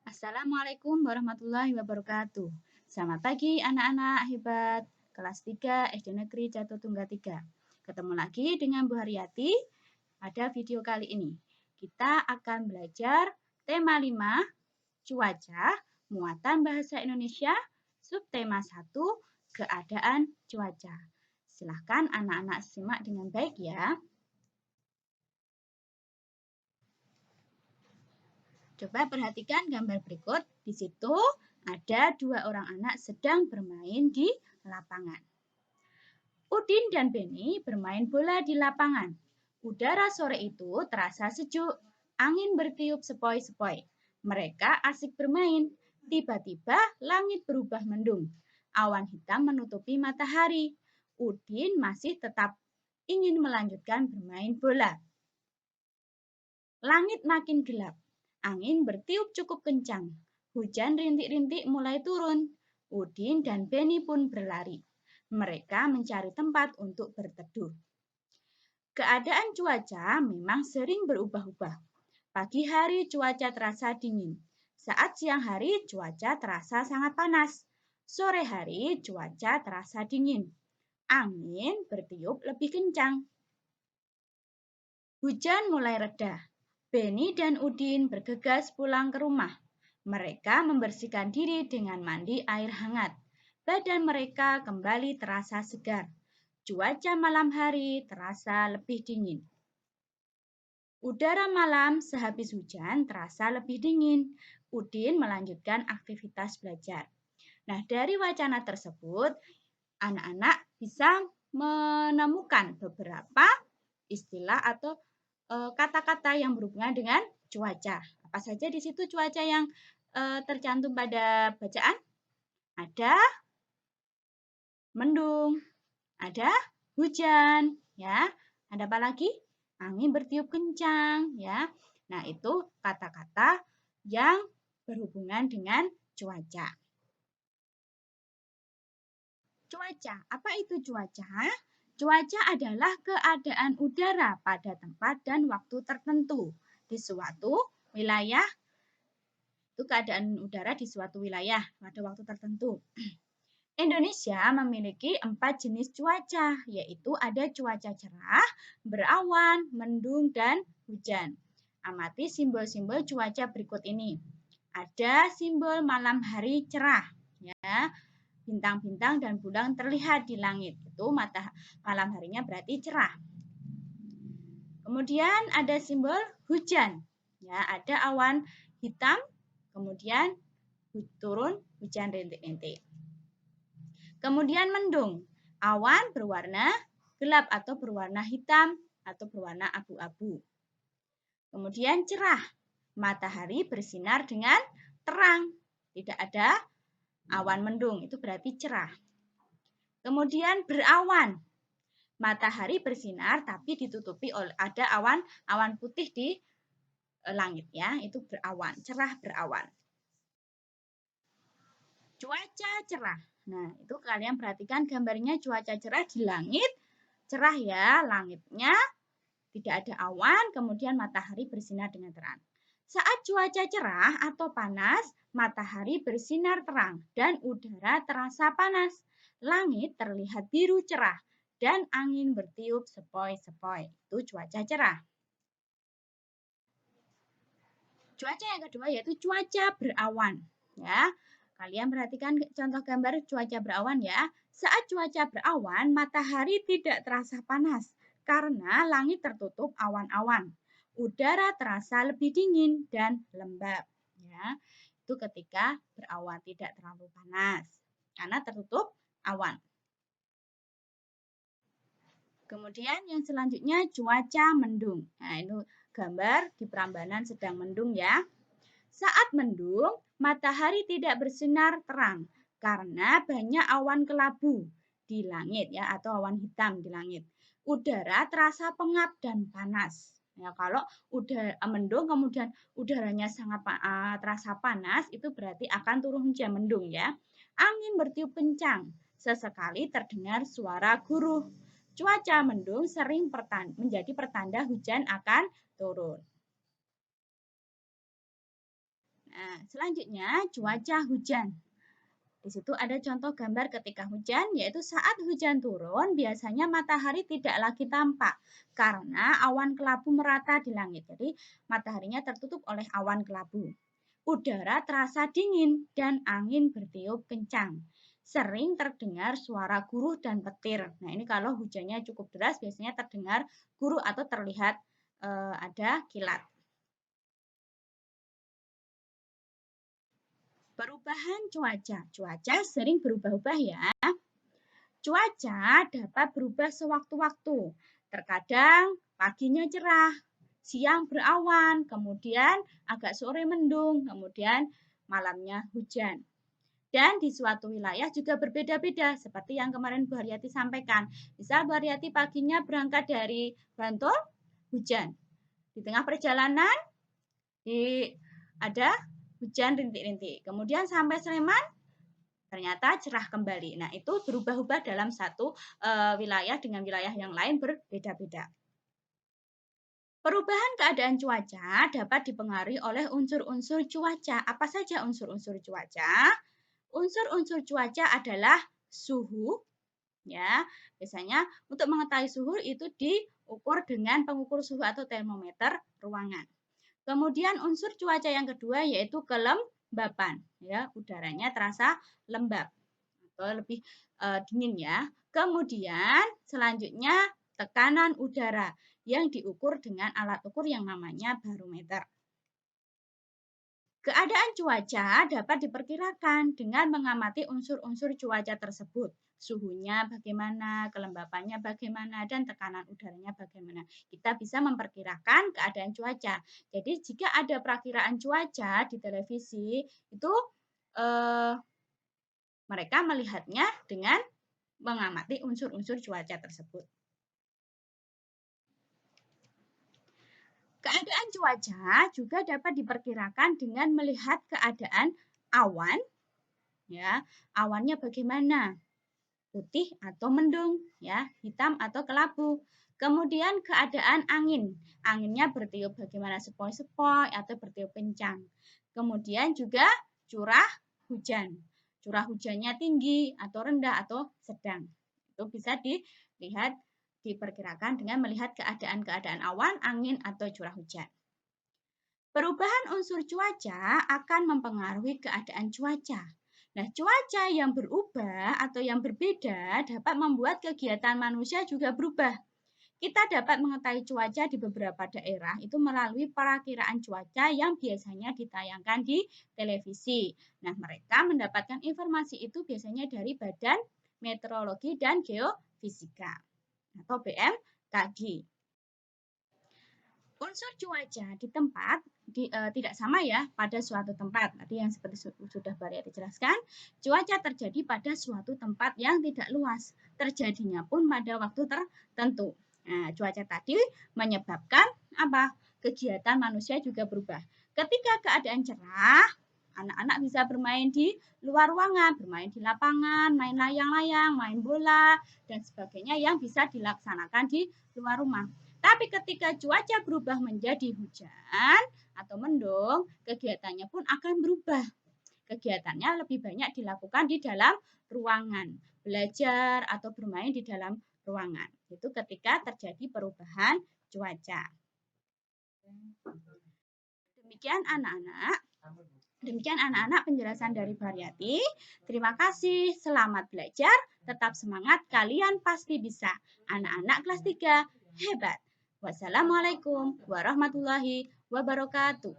Assalamualaikum warahmatullahi wabarakatuh. Selamat pagi anak-anak hebat kelas 3 SD Negeri Jatuh Tunggal 3. Ketemu lagi dengan Bu Haryati pada video kali ini. Kita akan belajar tema 5, cuaca, muatan bahasa Indonesia, subtema 1, keadaan cuaca. Silahkan anak-anak simak dengan baik ya. Coba perhatikan gambar berikut. Di situ ada dua orang anak sedang bermain di lapangan. Udin dan Beni bermain bola di lapangan. Udara sore itu terasa sejuk. Angin bertiup sepoi-sepoi. Mereka asik bermain. Tiba-tiba langit berubah mendung. Awan hitam menutupi matahari. Udin masih tetap ingin melanjutkan bermain bola. Langit makin gelap. Angin bertiup cukup kencang. Hujan rintik-rintik mulai turun. Udin dan Beni pun berlari. Mereka mencari tempat untuk berteduh. Keadaan cuaca memang sering berubah-ubah. Pagi hari cuaca terasa dingin. Saat siang hari cuaca terasa sangat panas. Sore hari cuaca terasa dingin. Angin bertiup lebih kencang. Hujan mulai reda. Beni dan Udin bergegas pulang ke rumah. Mereka membersihkan diri dengan mandi air hangat. Badan mereka kembali terasa segar. Cuaca malam hari terasa lebih dingin. Udara malam sehabis hujan terasa lebih dingin. Udin melanjutkan aktivitas belajar. Nah, dari wacana tersebut, anak-anak bisa menemukan beberapa istilah atau kata-kata yang berhubungan dengan cuaca. Apa saja di situ cuaca yang tercantum pada bacaan? Ada mendung, ada hujan, ya. Ada apa lagi? Angin bertiup kencang, ya. Nah, itu kata-kata yang berhubungan dengan cuaca. Cuaca, apa itu cuaca? Cuaca adalah keadaan udara pada tempat dan waktu tertentu di suatu wilayah. Itu keadaan udara di suatu wilayah pada waktu tertentu. Indonesia memiliki 4 jenis cuaca, yaitu ada cuaca cerah, berawan, mendung, dan hujan. Amati simbol-simbol cuaca berikut ini. Ada simbol malam hari cerah, ya. Bintang-bintang dan bulan terlihat di langit. Itu malam harinya berarti cerah. Kemudian ada simbol hujan. Ya, ada awan hitam, kemudian turun hujan rintik-rintik. Kemudian mendung. Awan berwarna gelap atau berwarna hitam atau berwarna abu-abu. Kemudian cerah. Matahari bersinar dengan terang. Tidak ada awan mendung, itu berarti cerah. Kemudian berawan. Matahari bersinar tapi ditutupi oleh ada awan putih di langit, ya, itu berawan, cerah berawan. Cuaca cerah. Nah, itu kalian perhatikan gambarnya cuaca cerah di langit. Cerah ya, langitnya tidak ada awan, kemudian matahari bersinar dengan terang. Saat cuaca cerah atau panas, matahari bersinar terang dan udara terasa panas. Langit terlihat biru cerah dan angin bertiup sepoi-sepoi. Itu cuaca cerah. Cuaca yang kedua yaitu cuaca berawan. Ya, kalian perhatikan contoh gambar cuaca berawan ya. Saat cuaca berawan, matahari tidak terasa panas karena langit tertutup awan-awan. Udara terasa lebih dingin dan lembab. Ya, itu ketika berawan tidak terlalu panas karena tertutup awan. Kemudian yang selanjutnya cuaca mendung. Nah, ini gambar di Prambanan sedang mendung ya. Saat mendung, matahari tidak bersinar terang karena banyak awan kelabu di langit ya atau awan hitam di langit. Udara terasa pengap dan panas. Ya, kalau udah mendung kemudian udaranya sangat terasa panas, itu berarti akan turun hujan mendung ya. Angin bertiup kencang, sesekali terdengar suara guruh. Cuaca mendung sering menjadi pertanda hujan akan turun. Nah, Selanjutnya cuaca hujan. Di situ ada contoh gambar ketika hujan, yaitu saat hujan turun, biasanya matahari tidak lagi tampak karena awan kelabu merata di langit. Jadi mataharinya tertutup oleh awan kelabu. Udara terasa dingin dan angin bertiup kencang. Sering terdengar suara guruh dan petir. Nah, ini kalau hujannya cukup deras biasanya terdengar guruh atau terlihat ada kilat. Perubahan cuaca. Cuaca sering berubah-ubah ya. Cuaca dapat berubah sewaktu-waktu. Terkadang paginya cerah, siang berawan, kemudian agak sore mendung, kemudian malamnya hujan. Dan di suatu wilayah juga berbeda-beda, seperti yang kemarin Bu Haryati sampaikan. Misal Bu Haryati paginya berangkat dari Bantul, hujan. Di tengah perjalanan ada hujan rintik-rintik. Kemudian sampai Sleman, ternyata cerah kembali. Nah, itu berubah-ubah dalam satu wilayah dengan wilayah yang lain berbeda-beda. Perubahan keadaan cuaca dapat dipengaruhi oleh unsur-unsur cuaca. Apa saja unsur-unsur cuaca? Unsur-unsur cuaca adalah suhu, ya. Biasanya untuk mengetahui suhu itu diukur dengan pengukur suhu atau termometer ruangan. Kemudian unsur cuaca yang kedua yaitu kelembapan, ya. Udaranya terasa lembab atau lebih dingin ya. Kemudian selanjutnya tekanan udara yang diukur dengan alat ukur yang namanya barometer. Keadaan cuaca dapat diperkirakan dengan mengamati unsur-unsur cuaca tersebut. Suhunya bagaimana, kelembapannya bagaimana, dan tekanan udaranya bagaimana. Kita bisa memperkirakan keadaan cuaca. Jadi jika ada perakiraan cuaca di televisi, itu mereka melihatnya dengan mengamati unsur-unsur cuaca tersebut. Keadaan cuaca juga dapat diperkirakan dengan melihat keadaan awan, ya, awannya bagaimana, putih atau mendung, ya, hitam atau kelabu. Kemudian keadaan angin, anginnya bertiup bagaimana, sepoi-sepoi atau bertiup kencang. Kemudian juga curah hujan, curah hujannya tinggi atau rendah atau sedang. Itu bisa dilihat, diperkirakan dengan melihat keadaan-keadaan awan, angin atau curah hujan. Perubahan unsur cuaca akan mempengaruhi keadaan cuaca. Nah, cuaca yang berubah atau yang berbeda dapat membuat kegiatan manusia juga berubah. Kita dapat mengetahui cuaca di beberapa daerah itu melalui perakiraan cuaca yang biasanya ditayangkan di televisi. Nah, mereka mendapatkan informasi itu biasanya dari Badan Meteorologi dan Geofisika atau BMKG. Unsur cuaca di tempat tidak sama ya pada suatu tempat. Tadi yang seperti sudah Haryati jelaskan, cuaca terjadi pada suatu tempat yang tidak luas. Terjadinya pun pada waktu tertentu. Nah, cuaca tadi menyebabkan apa? Kegiatan manusia juga berubah. Ketika keadaan cerah, anak-anak bisa bermain di luar ruangan, bermain di lapangan, main layang-layang, main bola, dan sebagainya yang bisa dilaksanakan di luar rumah. Tapi ketika cuaca berubah menjadi hujan atau mendung, kegiatannya pun akan berubah. Kegiatannya lebih banyak dilakukan di dalam ruangan, belajar atau bermain di dalam ruangan. Itu ketika terjadi perubahan cuaca. Demikian anak-anak penjelasan dari Haryati. Terima kasih, selamat belajar, tetap semangat, kalian pasti bisa. Anak-anak kelas 3, hebat. Wassalamualaikum warahmatullahi wabarakatuh.